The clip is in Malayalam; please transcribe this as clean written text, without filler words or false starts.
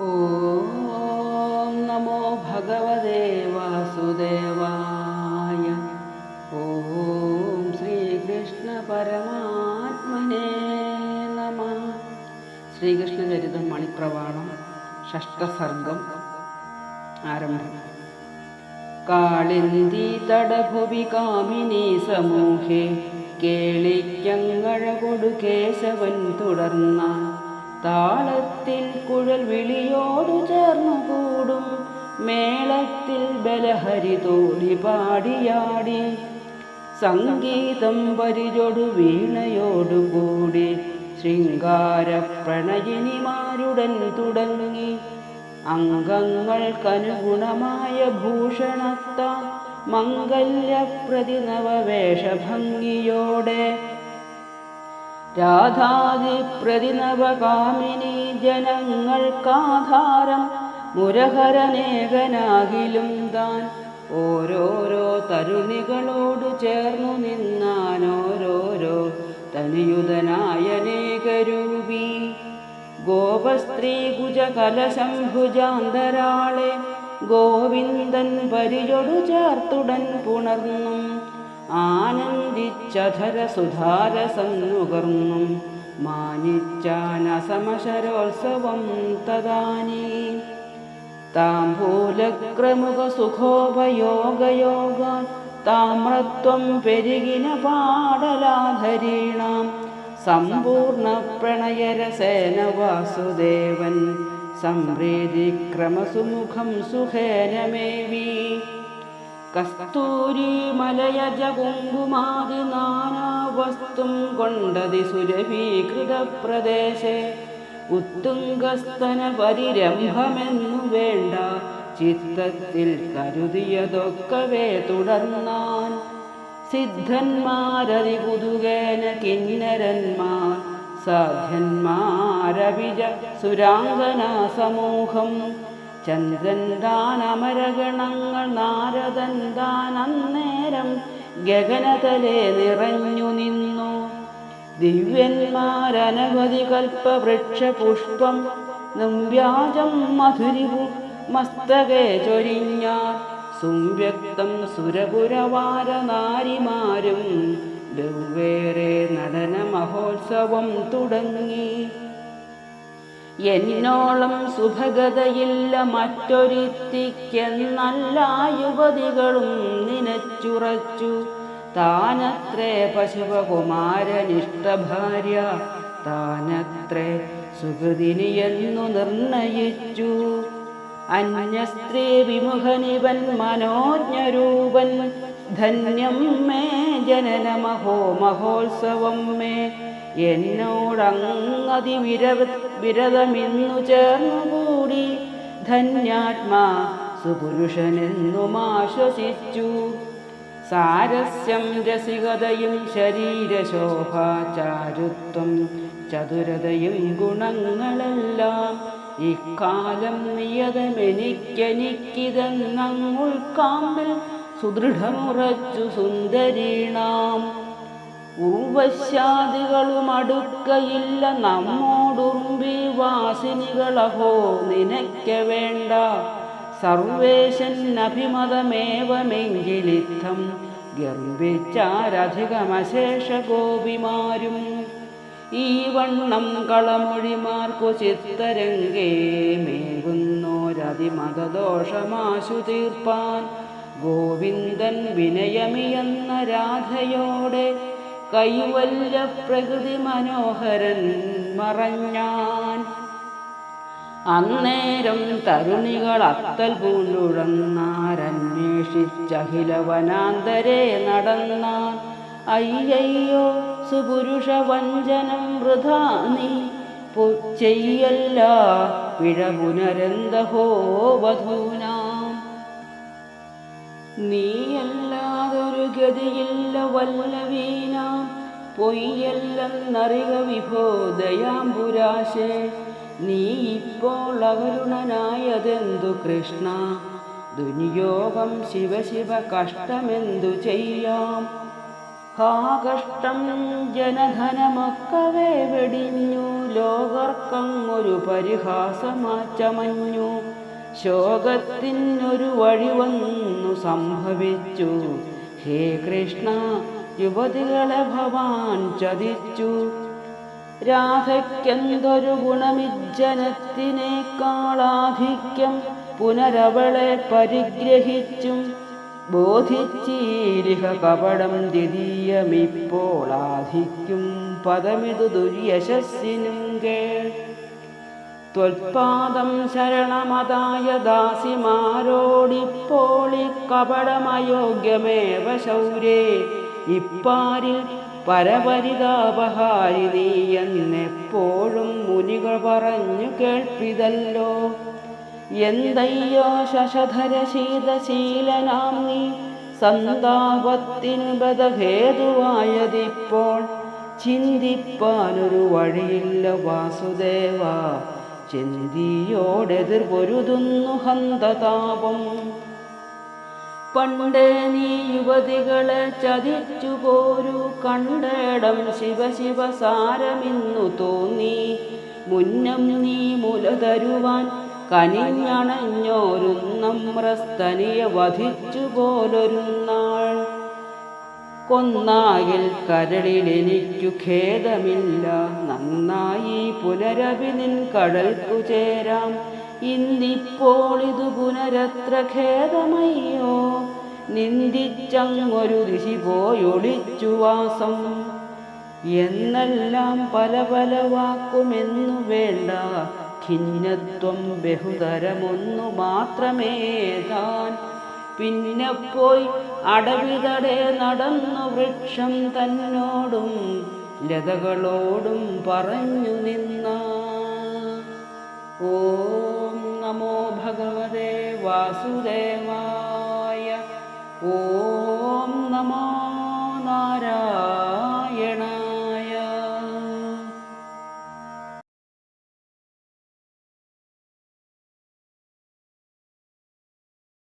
ഓം നമോ ഭഗവതേ വാസുദേവായ. ഓം ശ്രീകൃഷ്ണ പരമാത്മനേ നമഃ. ശ്രീകൃഷ്ണചരിതം മണിപ്രവാളം ഷഷ്ഠസർഗം ആരംഭം. കാളിന്തി തടഭുവി കാമിനി സമൂഹേ കേളിക്കങ്ങഴകൊടു കേശവൻ തുടർന്ന താളത്തിൽ കുഴൽ വിളിയോടു ചേർന്നുകൂടും മേളത്തിൽ ബലഹരി തോടി പാടിയാടി സംഗീതം പരിചൊടു വീണയോടുകൂടി ശൃംഗാര പ്രണയിനിമാരുടൻ തുടങ്ങി അംഗങ്ങൾക്കനുഗുണമായ ഭൂഷണത്താൽ മംഗല്യപ്രതി നവവേഷഭംഗിയോടെ രാധാദിപ്രതിനവകാമിനി ജനങ്ങൾക്കാധാരം മുരഹരനേകനാകിലും താൻ ഓരോരോ തരുണികളോടു ചേർന്നു നിന്നാനോരോരോ തനിയുതനായനേകരൂപി ഗോപസ്ത്രീ കുജകലശംഭുജാന്തരാളെ ഗോവിന്ദൻ പരിചൊടു ചേർത്തുടൻ പുണർന്നും ആനന്ദിച്ചധര സുധാരസം നുകർന്നും മാനിച്ചാനസമശരോത്സവം തദാനീ താംബൂലക്രമുഖ സുഖോപയോഗയോഗാൻ താമ്രത്വം പെരുകിന പാടലാധരീണാം സമ്പൂർണ്ണ പ്രണയരസേന വാസുദേവൻ സംപ്രീതിക്രമസുമുഖം സുഖേനമേവി കസ്തൂരി മലയജ കുങ്കുമാതി നാനാവസ്തും കൊണ്ടതി സുരഭീകൃത പ്രദേശേ ഉത്തുംഗസ്തന പരിരംഭമെന്നു വേണ്ട ചിത്തത്തിൽ കരുതിയതൊക്കവേ തുടർന്നാൻ സിദ്ധന്മാരതി കുതുകേന കിന്നരന്മാർ സാധ്യന്മാരവിജ സുരാംഗനാ സമൂഹം ചന്ദ്രൻ താൻ അമരഗണങ്ങൾ നാരദൻ താൻ അന്നേരം ഗഗനതലേ നിറഞ്ഞു നിന്നു ദിവ്യന്മാരനവധി കൽപ്പവൃക്ഷപുഷ്പം നിർവ്യാജം മധുരിപു മസ്തകേ ചൊരിഞ്ഞാർ സുവ്യക്തം സുരപുരവാര നാരിമാരും വെവ്വേറെ നടന മഹോത്സവം തുടങ്ങി എന്നോളം സുഭഗതയില്ല മറ്റൊരുത്തിക്കെന്നല്ല യുവതികളും നിനച്ചുറച്ചു താനത്രേ പശുപകുമാരനിഷ്ടഭാര്യ താനത്രേ സുഹൃതിനിയെന്നു നിർണയിച്ചു അന്യസ്ത്രീ വിമുഖനിവൻ മനോജ്ഞരൂപൻ ധന്യം മേ ജനനമഹോ മഹോത്സവം മേ എന്നോടങ്ങതി വിരതമിന്നു ചേർന്നുകൂടി ധന്യാത്മാ സുപുരുഷനെന്നുമാശ്വസിച്ചു സാരസ്യം രസികതയും ശരീരശോഭ ചാരുത്വം ചതുരതയും ഗുണങ്ങളെല്ലാം ഇക്കാലം നിയതമെനിക്കെനിക്കിതെന്നുൾക്കാമ്പിൽ സുദൃഢമുറച്ചു സുന്ദരീണാം ഉർവശാദികളും അടുക്കയില്ല നമ്മോടുറുമ്പി വാസിനികളഹോ നിനയ്ക്ക വേണ്ട സർവേശൻ അഭിമതമേവമെങ്കിലിത്തം ഗർഭിച്ചാരധികമശേഷ ഗോപിമാരും ഈ വണ്ണം കളമൊഴിമാർക്കു ചിത്തരംഗേ മേകുന്നോരതിമതദോഷമാശു തീർപ്പാൻ ഗോവിന്ദൻ വിനയമിയെന്ന രാധയോടെ കൈവല്യ പ്രകൃതി മനോഹരൻ മറഞ്ഞാൻ അന്നേരം തരുണികൾ അത്തൽ പൂണ്ടുഴന്നാരന്വേഷിച്ചഹില വനാന്തരേ നടന്നാൻ അയ്യയ്യോ സുപുരുഷ വഞ്ചനം വൃഥാ നീ ചെയ്യല്ല പിഴ പുനരന്തഹോ വധൂനാം നീയല്ലാതൊരു ഗതിയില്ല വല്ലവീനാം പൊയ്യല്ലെന്നറിക വിഭോ ദയാംബുരാശേ നീ ഇപ്പോൾ അവരുണനായതെന്തു കൃഷ്ണ ദുര്യോഗം ശിവശിവ കഷ്ടമെന്തു ചെയ്യാം ഹാ കഷ്ടം ജനധനമൊക്കവേ വെടിഞ്ഞു, ലോകർക്കങ്ങൊരു പരിഹാസമാച്ചമഞ്ഞു. ശോകത്തിനൊരു വഴി വന്നു സംഭവിച്ചു, ഹേ കൃഷ്ണ യുവതികളെ ഭവാൻ ചതിച്ചു. രാധയ്ക്കെന്തൊരു ഗുണമിജ്ജനത്തിനേക്കാളാധിക്യം, പുനരവളെ പരിഗ്രഹിച്ചും ബോധിച്ചീരിഹ കപടം ദ്വിതീയമിപ്പോളാധിക്കും പദമിതു ദുര്യശസ്സിനും കേൾ. ത്വൽപാദം ശരണമതായ ദാസിമാരോടിപ്പോളി കപടമയോഗ്യമേവ ശൗരേ. ഇപ്പാരിൽ പരപരിതാപഹാരി നീ എന്നെപ്പോഴും മുനികൾ പറഞ്ഞു കേൾപ്പിതല്ലോ. എന്തയ്യോ ശശധര ശീതശീലനാം നീ, സന്താപത്തിനു ബദഹേതുവായതിപ്പോൾ. ചിന്തിപ്പാനൊരു വഴിയില്ല വാസുദേവ, ചിന്തിയോടെതിർ പൊരുതുന്നു ഹന്തതാപം. പണ്ടേ നീ യുവതികളെ ചതിച്ചു പോരു കണ്ടേടം ശിവശിവ സാരമിന്നു തോന്നി. മുന്നം നീ മുല തരുവാൻ കനിഞ്ഞണഞ്ഞോരു നമ്രസ്തനിയെ വധിച്ചു പോലൊരു നാൾ. കൊന്നാകിൽ കരളിലെനിക്കു ഖേദമില്ല, നന്നായി പുനരഭി നിൻ കടൽക്കു ചേരാം. ഇന്നിപ്പോളിതു പുനരത്ര ഖേദമയ്യോ, നിന്ദിച്ചങ്ങൊരു ദിശി പോയൊളിച്ചു വാസം. എന്നെല്ലാം പല പല വാക്കുമെന്നു വേണ്ട, ഖിന്നത്വം ബഹുതരമൊന്നു മാത്രമേ താൻ. പിന്നെ പോയി അടവിതടെ നടന്നു വൃക്ഷം തന്നോടും ലതകളോടും പറഞ്ഞു നിന്ന. ഓം നമോ ഭഗവതേ വാസുദേവായ.